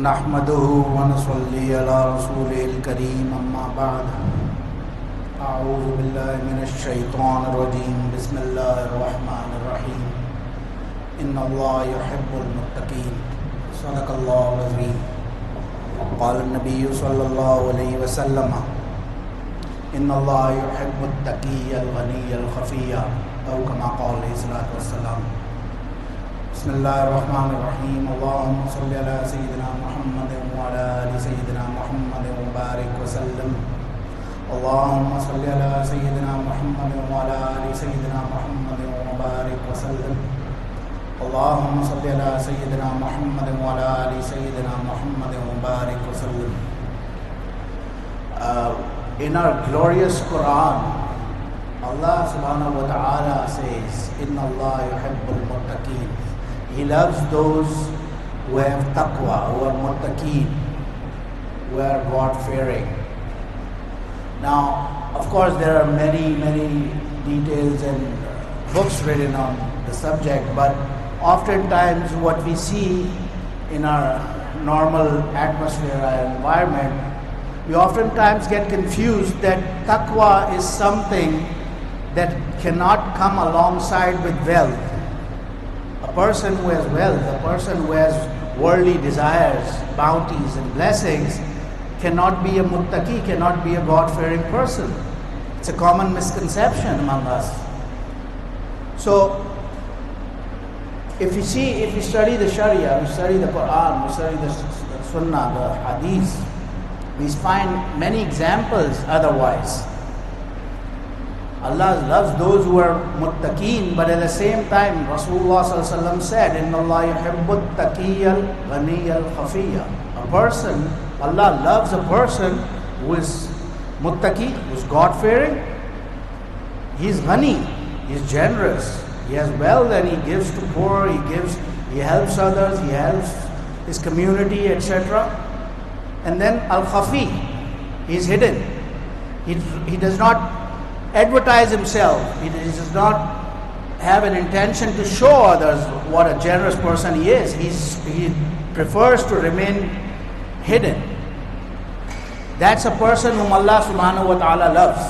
नहमदुहु व नसल्ली अला रसूलिल करीम अम्मा बाद अऊज़ु बिल्लाहि मिनश शैतानिर रजीम बिस्मिल्लाहिर रहमानिर रहीम इन्नल्लाह युहिब्बुल मुत्तकीन सदक़ल्लाहुल अज़ीम क़ाल नबिय्यु सल्लल्लाहु अलैहि वसल्लम इन्नल्लाह युहिब्बुत तक़िyyal ग़निyyal ख़फ़िय्या औ कमा क़ाल अलैहिस्सलातु वस्सलाम बिस्मिल्लाहिर्रहमानिर्रहीम अल्लाहुम्मा सल्लि अला सय्यिदिना मुहम्मदिन व अला आलि सय्यिदिना मुहम्मदिन व बारिक व सल्लिम अल्लाहुम्मा सल्लि अला सय्यिदिना मुहम्मदिन व अला आलि सय्यिदिना मुहम्मदिन व बारिक व सल्लिम अल्लाहुम्मा सल्लि अला सय्यिदिना मुहम्मदिन व अला आलि सय्यिदिना मुहम्मदिन व बारिक व सल्लिम. In our glorious Quran, Allah subhanahu wa ta'ala says, Inna Allah yuhibbul muttaqeen. He loves those who have taqwa, who are muttaqeen, who are God-fearing. Now, of course, there are many details and books written on the subject, but oftentimes what we see in our normal atmosphere and environment, we oftentimes get confused that taqwa is something that cannot come alongside with wealth. A person who has wealth, a person who has worldly desires, bounties and blessings cannot be a muttaqi, cannot be a God-fearing person. It's a common misconception among us. So, if we study the Sharia, we study the Quran, we study the Sunnah, the Hadith, we find many examples otherwise. Allah loves those who are muttaqeen, but at the same time, Rasulullah ﷺ said, Inna Allah yuhibbut taqiyyal ghaniyyal khafiyya. A person, Allah loves a person who is muttaqi, who is God-fearing. He is ghani, he is generous, he has wealth and he gives to poor, he helps others, he helps his community, etc. And then al-khafi, he is hidden. He does not advertise himself. He does not have an intention to show others what a generous person he is. He prefers to remain hidden. That's a person whom Allah subhanahu wa ta'ala loves.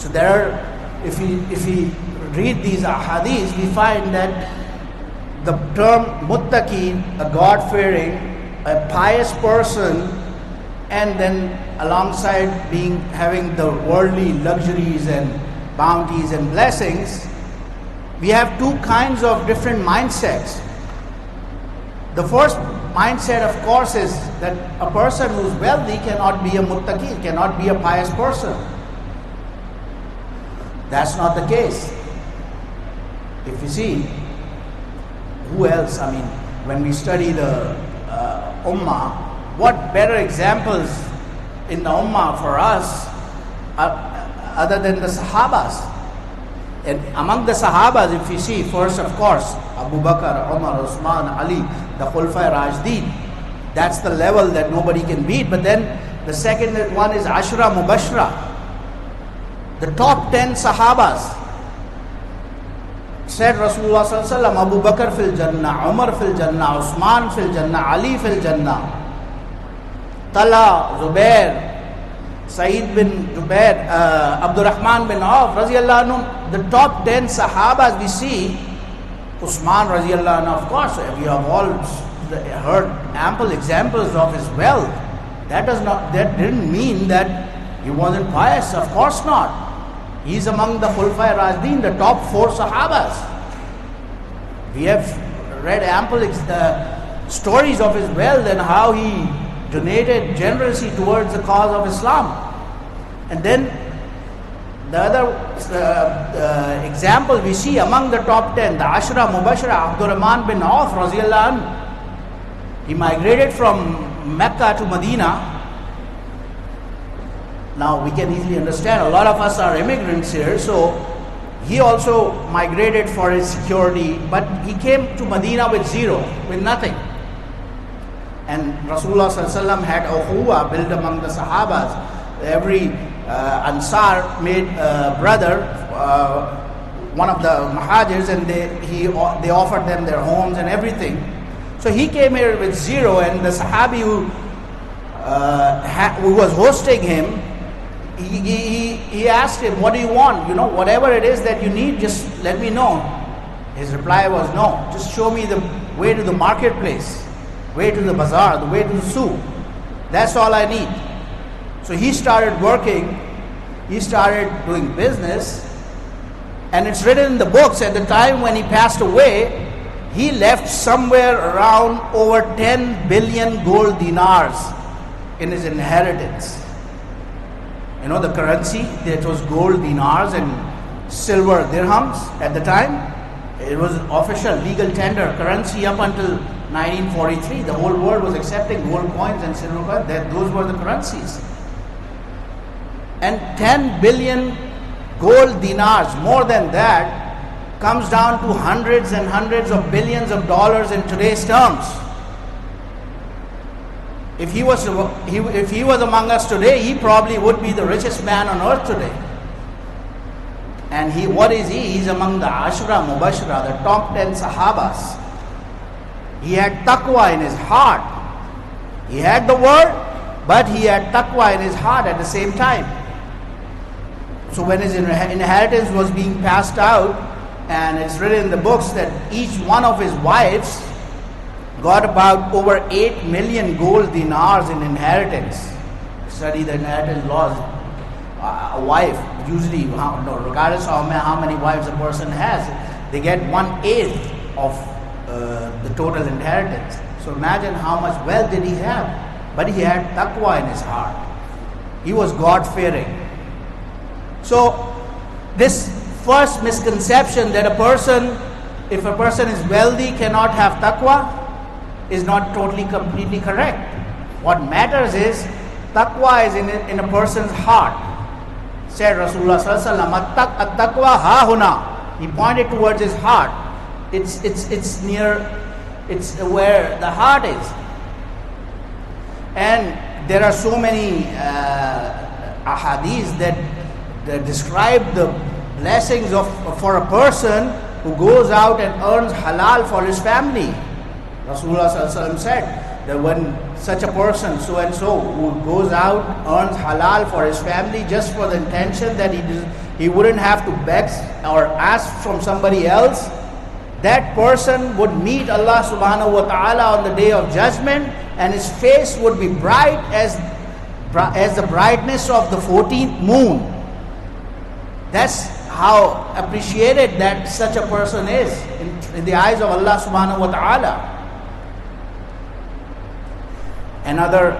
So if we read these ahadith, we find that the term muttaqi, a God-fearing, a pious person, and then alongside having the worldly luxuries and bounties and blessings, we have two kinds of different mindsets. The first mindset, of course, is that a person who is wealthy cannot be a muttaqi, cannot be a pious person. That's not the case. If you see, who else? I mean, when we study the Ummah, what better examples in the Ummah for us other than the Sahabas? And among the Sahabas, if you see, first of course, Abu Bakr, Umar, Usman, Ali, the Khulafai Rashidin, that's the level that nobody can beat. But then the second one is Ashra Mubashra, the top 10 Sahabas. Said Rasulullah sallallahu alaihi wasallam, Abu Bakr fil Jannah, Umar fil Jannah, Usman fil Jannah, Ali fil Jannah, Talha, Zubair, Saeed bin Jubair, Abdurrahman bin Auf, Raziyallahu anhu, the top 10 Sahabas we see. Usman Raziyallahu anhu, of course, we have all heard ample examples of his wealth. That didn't mean that he wasn't pious, of course not. He is among the Khulafai Rashidin, the top 4 Sahabas. We have read ample stories of his wealth and how he donated generously towards the cause of Islam. And then the other example we see among the top 10, the Ashra Mubashara, Abdurrahman bin Auf Raziyallahu anhu. He migrated from Mecca to Medina. Now we can easily understand, a lot of us are immigrants here, so he also migrated for his security, but he came to Medina with zero, with nothing. And Rasulullah ﷺ had a ukhuwah built among the Sahabas. Every Ansar made a brother, one of the Muhajirs, and they offered them their homes and everything. So he came here with zero, and the Sahabi who was hosting him, he asked him, what do you want? Whatever it is that you need, just let me know. His reply was, no, just show me the way to the marketplace, way to the bazaar, the way to the souk. That's all I need. So he started working, he started doing business, and it's written in the books at the time when he passed away, he left somewhere around over 10 billion gold dinars in his inheritance. The currency, that was gold dinars and silver dirhams at the time. It was official, legal tender currency up until 1943. The whole world was accepting gold coins and silver coins. Those were the currencies. And 10 billion gold dinars, more than that, comes down to hundreds and hundreds of billions of dollars in today's terms. If he was among us today, he probably would be the richest man on earth today. And what is he? He's among the Ashra Mubashra, the top 10 Sahabas. He had Taqwa in his heart. He had the word, but he had Taqwa in his heart at the same time. So when his inheritance was being passed out, and it's written in the books that each one of his wives got about over 8 million gold dinars in inheritance. Study the inheritance laws. A wife, usually, regardless of how many wives a person has, they get 1/8 of the total inheritance. So imagine how much wealth did he have. But he had taqwa in his heart. He was God-fearing. So this first misconception that if a person is wealthy, cannot have taqwa, is not completely correct. What matters is taqwa is in a person's heart. Said Rasulullah sallallahu alaihi wasallam, at-taqwa ha-huna. He pointed towards his heart. It's near, it's where the heart is. And there are so many ahadith that describe the blessings for a person who goes out and earns halal for his family. Rasulullah sallallahu alaihi wasallam said that when such a person, so and so, who goes out, earns halal for his family just for the intention that he wouldn't have to beg or ask from somebody else, that person would meet Allah subhanahu wa ta'ala on the day of judgment, and his face would be bright as the brightness of the 14th moon. That's how appreciated that such a person is in the eyes of Allah subhanahu wa ta'ala. Another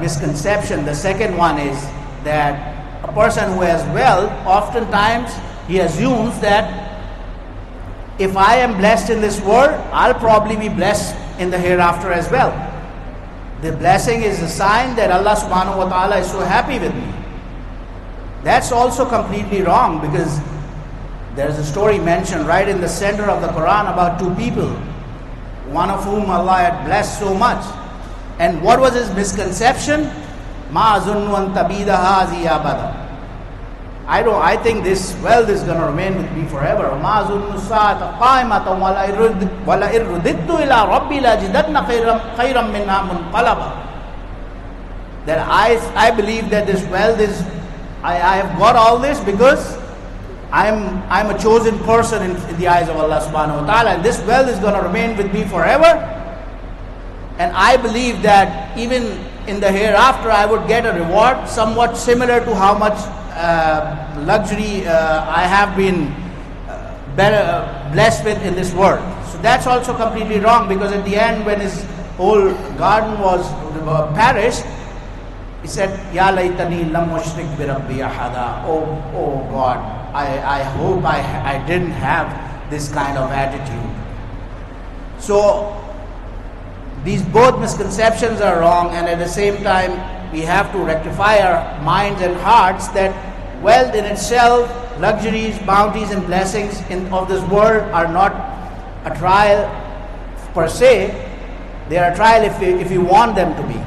misconception, the second one, is that a person who has wealth, oftentimes he assumes that if I am blessed in this world, I'll probably be blessed in the hereafter as well. The blessing is a sign that Allah subhanahu wa ta'ala is so happy with me. That's also completely wrong, because there's a story mentioned right in the center of the Quran about two people, one of whom Allah had blessed so much. And what was his misconception? Ma zunnu an tabida hazi abada. I think this wealth is going to remain with me forever. Ma zunnu sa'ata qa'imatan wala irudittu ila rabbi la jidanna khayran minha munqalaba. That I believe that this wealth is, I have got all this because I'm a chosen person in the eyes of Allah subhanahu wa ta'ala, and this wealth is going to remain with me forever. And I believe that even in the hereafter I would get a reward somewhat similar to how much luxury I have been blessed with in this world. So that's also completely wrong, because at the end, when his whole garden was perished, he said, Ya laytani lam ushrik bi rabbi ahada. Oh God, I hope I didn't have this kind of attitude. So these both misconceptions are wrong, and at the same time we have to rectify our minds and hearts that wealth in itself, luxuries, bounties and blessings of this world are not a trial per se. They are a trial if you want them to be.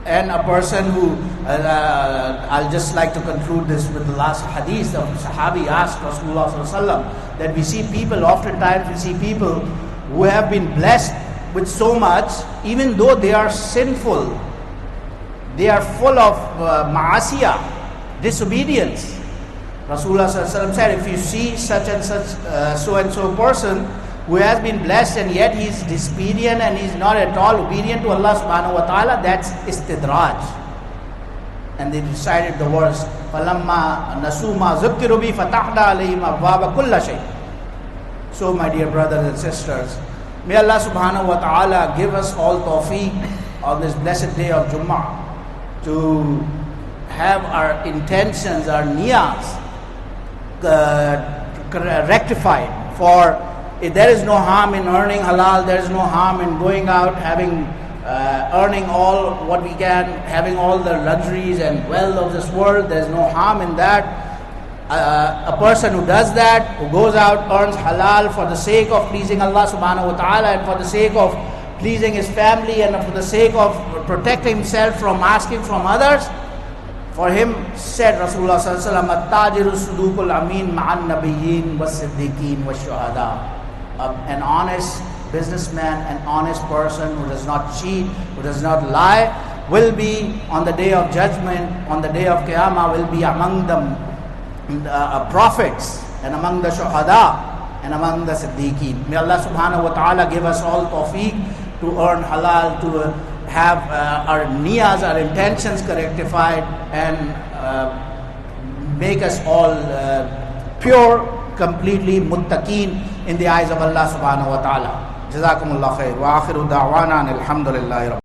And a person who, I'll just like to conclude this with the last hadith of Sahabi asked Rasulullah sallallahu alaihi wasallam, that oftentimes we see people who have been blessed with so much, even though they are sinful, they are full of ma'asiyah, disobedience. Rasulullah ﷺ said, if you see such and such so and so person who has been blessed and yet he is disobedient and he is not at all obedient to Allah subhanahu wa ta'ala, that's istidraj. And they recited the verse, فَلَمَّا نَسُوا مَا ذُكِّرُوا بِهِ فَتَحْنَا عَلَيْهِمْ أَبْوَابَ كُلَّ شَيْءٍ. So my dear brothers and sisters, may Allah subhanahu wa ta'ala give us all tawfiq on this blessed day of Jummah to have our intentions, our niyas rectified. For if there is no harm in earning halal, there is no harm in going out, earning all what we can, having all the luxuries and wealth of this world. There is no harm in that. A person who does that, who goes out, earns halal for the sake of pleasing Allah subhanahu wa ta'ala and for the sake of pleasing his family and for the sake of protecting himself from asking from others, for him, said Rasulullah sallallahu alaihi wasallam, "At-tajiru sudukul amin ma'an nabiyyin was-siddiqin was-shuhada." An honest businessman, an honest person who does not cheat, who does not lie, will be on the day of judgment, on the day of Qiyamah, will be among the prophets and among the shuhada and among the siddiqeen. May Allah subhanahu wa ta'ala give us all tawfiq to earn halal, to have our niyas, our intentions rectified, and make us all pure, completely muttaqeen in the eyes of Allah subhanahu wa ta'ala. Jazakumullah khair. Wa akhiru da'wana alhamdulillahi rabbil